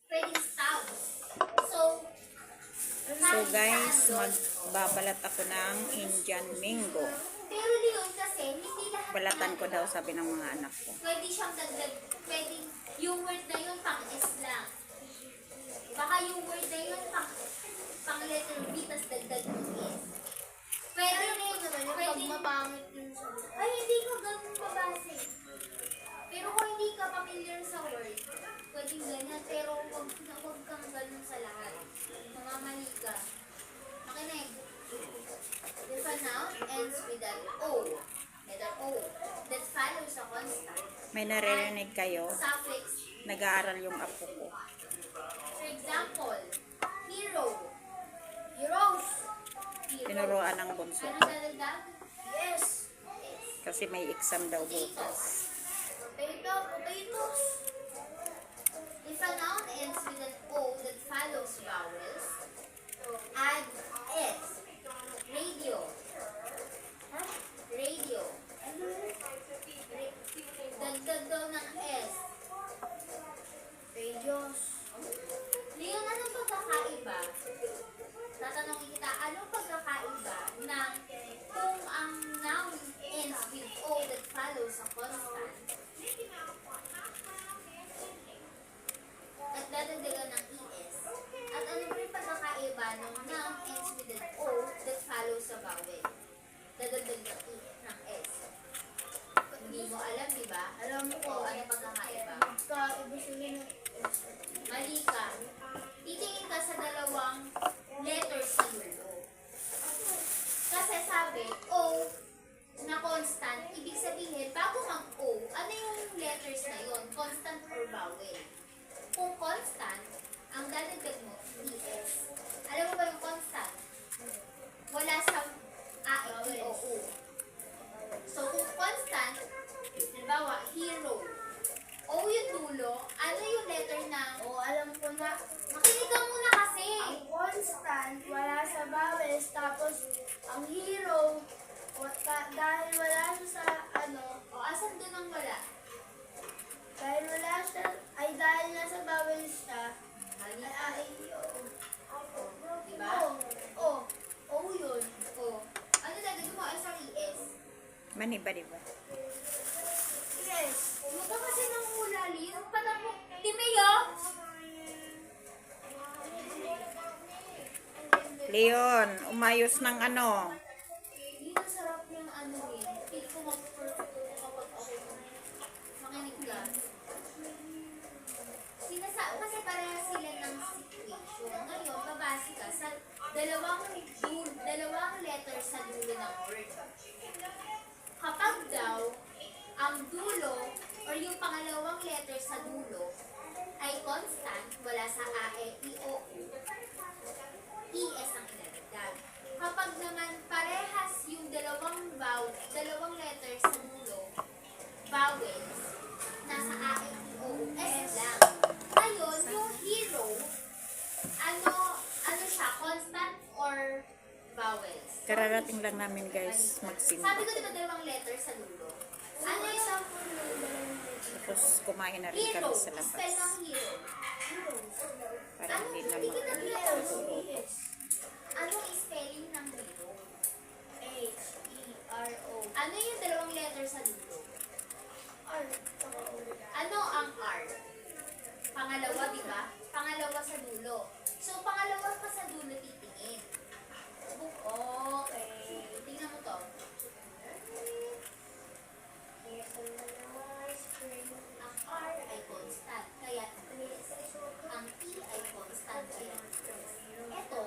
pwedeng stabs. So, So guys, magbabalat ako ng Indian mango. pero Leon kasi, hindi lahat Balatan ko daw, sabi ng mga anak ko. pwede siyang dagdag, pwedeng yung word na yun pang S lang. Baka yung word na yun pang letter B, tas dagdag ng S. Pwede rin, pwede mapangit yun sa ay, hindi ko ganun mabase. Pero kung hindi ka familiar sa word, pwedeng ganyan, pero wag kang ganun sa lahat. Mamamali ka. Makinig. If a noun ends with an O, letter O, that follows a constant. May naririnig kayo? Suffix. Nag-aaral yung apo ko. For example, hero. Heroes. Hero. Tinuruan ng bunso. Ano dadagdag? Yes. Kasi may exam daw bukas. Potatoes. Potatoes. If a noun ends with an O that follows vowels, add S. Radio. Huh? Radio. Dagdag daw ng S. Radios. Leon, anong pagkakaiba? Tatanungin kita, anong pagkakaiba ng kung ang noun ends with O that follows a constant at dadagdagan ng ES? At ano pa rin pagkakaiba ng noun ends with an O that follows a vowel? Dadagdag ng E ng S. Hindi mo alam, di ba? Alam mo ko, ano pagkakaiba? Mali ka. Titingin ka sa dalawang letters sa dulo. Kasi sabi, O na constant, ibig sabihin, bago mag-O, ano yung letters na yun? Constant or vowel? Kung constant, ang dadagdag mo, ES. Alam mo ba yung constant? Wala sa A, E, O, U. So, kung constant, halimbawa, hero. O yung dulo, ano yung letter ng... O, alam ko na. Makinig ka muna kasi. Ang constant, wala sa vowels, tapos ang hero, dahil wala siya sa ano, O, asan doon ang wala? dahil wala siya, ay dahil nasa vowels siya, Mali. ay, Diba? o yun. O. Ano dadagdag mo? S or ES? Mani ba, diba? Yes. Huwag ka kasi nang ulali. Ang patang mo. Timeo! Leon, umayos ng ano. Hindi na sarap yung ano eh. Feel ko mag-perfect ko kapag ako makinig ka. Kasi parehas sila ng situation. Ngayon, babase ka sa dalawang letters sa dulo ng word. Kapag daw, ang dulo or yung pangalawang letter sa dulo ay constant, wala sa A, E, I, O, U, ES ang idadagdag. Kapag naman parehas yung dalawang letters sa dulo, vowels, nasa A, E, I, O, U, S lang. Ngayon, yung hero, ano siya, constant or vowels? Kararating lang namin guys magsimba. Sabi ko diba dalawang letters sa dulo? Ano yung Tapos kumain na rin hero? kami sa labas. Spell ng hero. Para hindi na Hindi kita mag-ano. Anong spelling ng hero? H-E-R-O. Ano yung dalawang letters sa dulo? R. Ano ang R? Pangalawa, di ba? Pangalawa sa dulo. So, pangalawa pa sa dulo titingin. Okay. Tingnan mo to. Ang R ay constant, kaya S. Ang E ay constant, kaya S. Ito,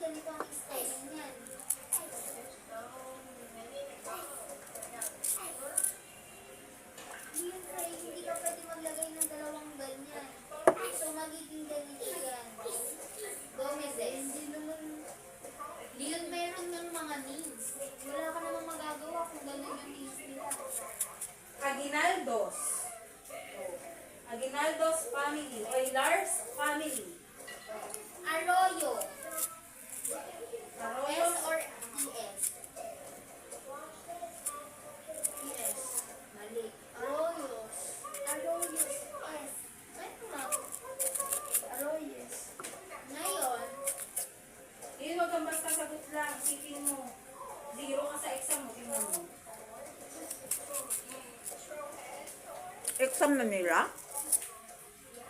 ganito ang spelling niyan. Hindi ka pwede maglagay ng dalawang ganyan. So, magiging ganito yan. Gomezes. Leon, meron ng mga names. Wala ka namang magagawa kung gano'n yung names nila. Aguinaldos. Aguinaldos family. Oilars family. Arroyo. Arroyo. S or ES? ES. Mali. Arroyos. Arroyos. S. Ay, ma. Arroyes. Ngayon, Yun, huwag kang basta sagot lang. Isipin mo. 0 ka sa exam mo. Tingnan mo. Exam na nila?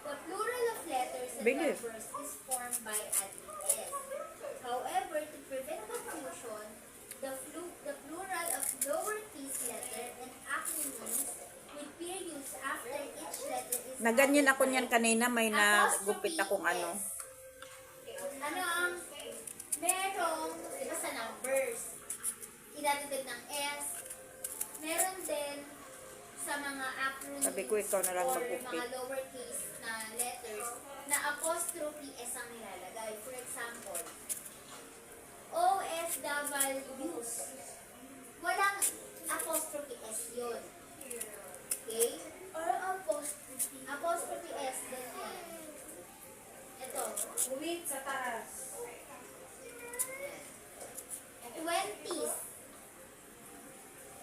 the plural of letters and Bilis. numbers is formed by adding S. However, to prevent confusion, the plural of lowercase letter and acronyms with periods after each letter is Naganyan ako added niyan by kanina, may nagupit akong ano. Ano ang merong, di ba sa numbers, idadagdag ng S, meron din sa mga acronyms Sabi ko, ikaw na lang or magupit. mga lowercase na letters na apostrophe S ang nilalagay. For example, OFWs. Walang apostrophe S yun. Okay? Or apostrophe. Apostrophe S din yan. Ito. Uwit sa taas. 20s.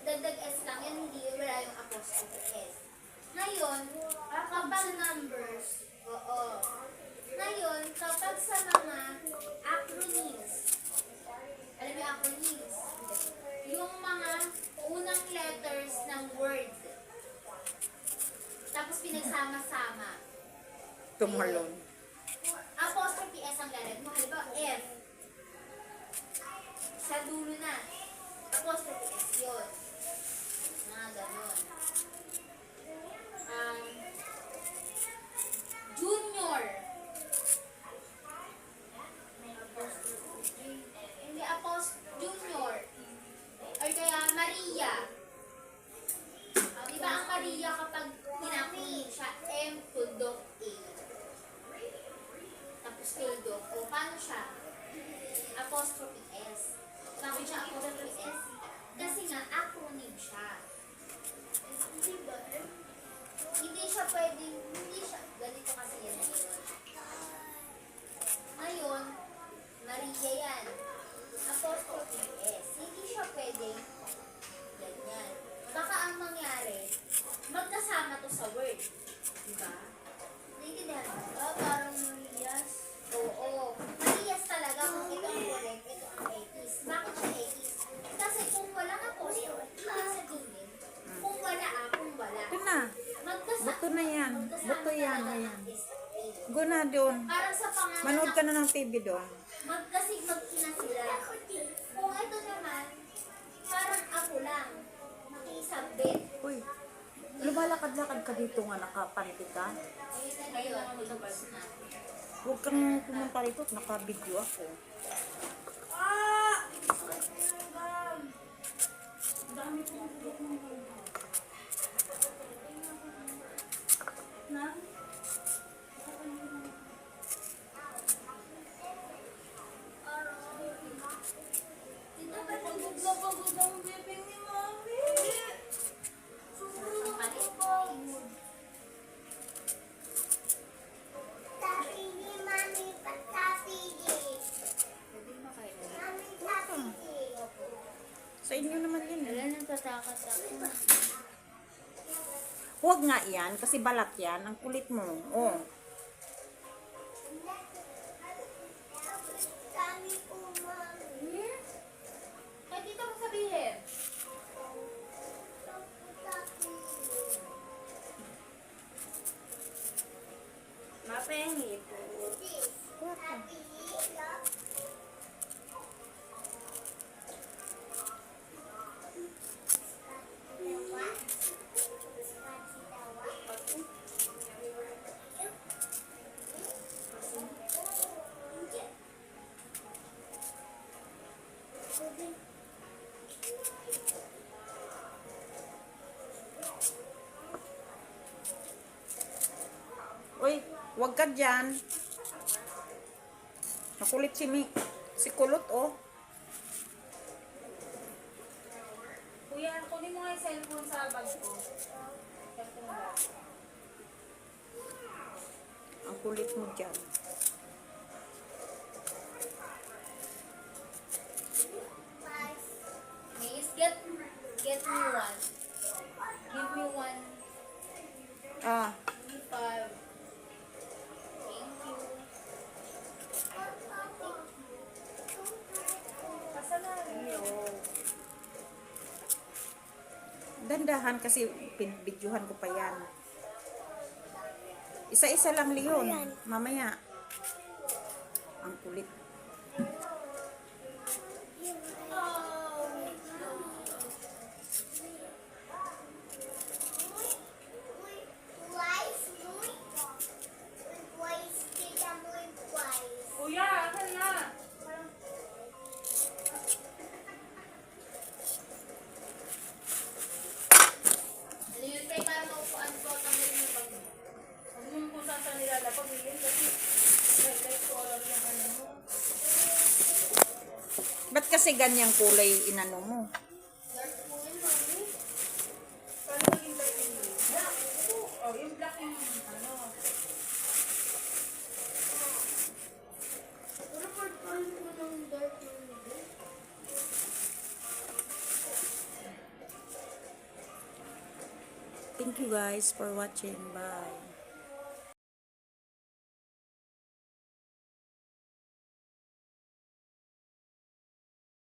Dagdag S lang yan, hindi wala yung apostrophe S. Ngayon, kapag numbers, oo. Ngayon, kapag sa mga acronyms, alam mo yung acronyms? Yung mga unang letters ng word. Tapos pinagsama-sama. Tumalon. Apostrophe S ang lalagay mo. Halimbawa, F. Sa dulo na. Apostrophe S yun. Mga ganon. Junior. May apostrophe J. Hindi Junior. Or kaya Maria. Di ba ang Maria kapag tinapin siya, M tuldok A. Tapos tuldok. O paano siya? Apostrophe S. Bakit siya apostrophe S? Kasi nga, acronym siya. Di ba? Hindi siya pwedeng, hindi siya, ganito kasi yan ngayon. Ngayon, Maria yan. Apostrophe S. Hindi siya pwedeng ganyan. Baka ang mangyari, magkasama to sa word. Diba? Naiintindihan mo? Parang Marias. Oo. Marias talaga kung ito ang correct, ito ang 80s. Bakit siya 80s? Kasi kung walang apostrophe, ibig sabihin, kung wala kung wala. Ito na. Buto na yan. Buto yan. Talaga Ayan. ang SPA. Go na doon. Parang sa pangalan Manood ka na ng TV doon. magkina sila. Kung ito naman, parang ako lang. Makisabit. Uy, lumalakad-lakad ka dito nga nakapanti ka. Ayun na ngayon, ilabas na. Huwag kang pumunta rito, naka-video ako. Ah! Ma'am! Dami pong bulok ng mga. Na? Pagod na pagod ang bibing ni Mami. Ang palit. Pwede mo kayo. Sa inyo naman yun. Wala nang tatakas ako. Huwag nga yan, kasi balat yan. Ang kulit mo. Oh. Kahit dito mo sabihin. Mapengi po. Uy, wag ka dyan. Nakulit si Kulot, oh. Kuya, kunin mo nga yung cellphone sa bag ko. Cellphone bag. Ang kulit mo dyan. Miss, get me one. Give me one. Ah, Five. Thank you. dandahan kasi binidyohan ko pa yan. Isa-isa lang, Leon. Mamaya. Ang kulit. Kuya, asan na? Ano yun, Tay? Para maupuan ko, tanggalin yung bag mo. Huwag mo kung saan saan nilalapag yun kasi like ko alam yung ano mo. Ba't kasi ganyang kulay inano mo? Dark po yun, mami. Paano maging dark yung blue? Black. Oh, yung black yung ano. Pero purple ko ng dark yung light. Thank you guys for watching. Bye.